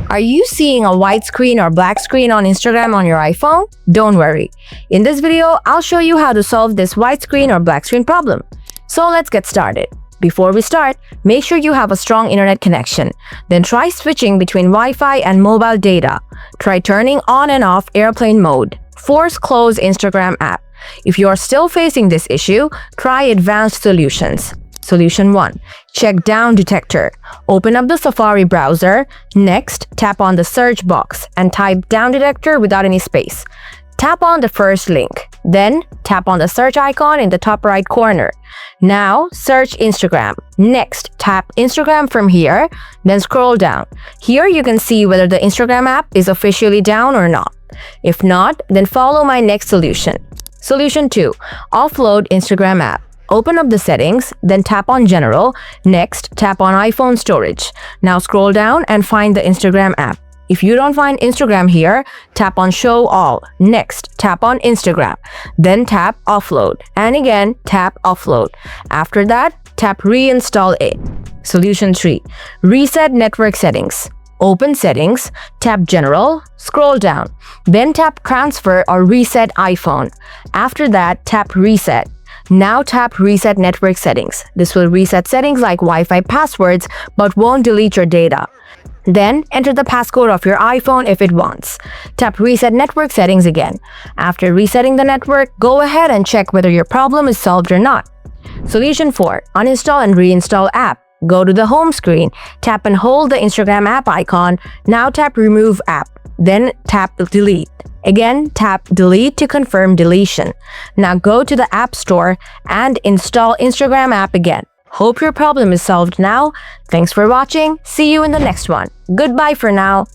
Are you seeing a white screen or black screen on Instagram on your iPhone? Don't worry. In this video, I'll show you how to solve this white screen or black screen problem. So let's get started. Before we start, make sure you have a strong internet connection. Then try switching between Wi-Fi and mobile data. Try turning on and off airplane mode. Force close Instagram app. If you are still facing this issue, try advanced solutions. Solution 1. Check down detector. Open up the Safari browser. Next, tap on the search box and type down detector without any space. Tap on the first link. Then, tap on the search icon in the top right corner. Now, search Instagram. Next, tap Instagram from here, then scroll down. Here you can see whether the Instagram app is officially down or not. If not, then follow my next solution. Solution 2. Offload Instagram app. Open up the settings, then tap on General. Next, tap on iPhone storage. Now scroll down and find the Instagram app. If you don't find Instagram here, tap on Show All. Next, tap on Instagram. Then tap Offload. And again, tap Offload. After that, tap Reinstall it. Solution 3. Reset network settings. Open Settings, tap General, scroll down. Then tap Transfer or Reset iPhone. After that, tap Reset. Now tap Reset Network Settings. This will reset settings like Wi-Fi passwords but won't delete your data. Then enter the passcode of your iPhone if it wants. Tap Reset Network Settings again. After resetting the network, go ahead and check whether your problem is solved or not. Solution 4. Uninstall and reinstall app. Go to the home screen. Tap and hold the Instagram app icon. Now tap Remove app. Then tap Delete. Again, tap Delete to confirm deletion. Now go to the App Store and install Instagram app again. Hope your problem is solved now. Thanks for watching. See you in the next one. Goodbye for now.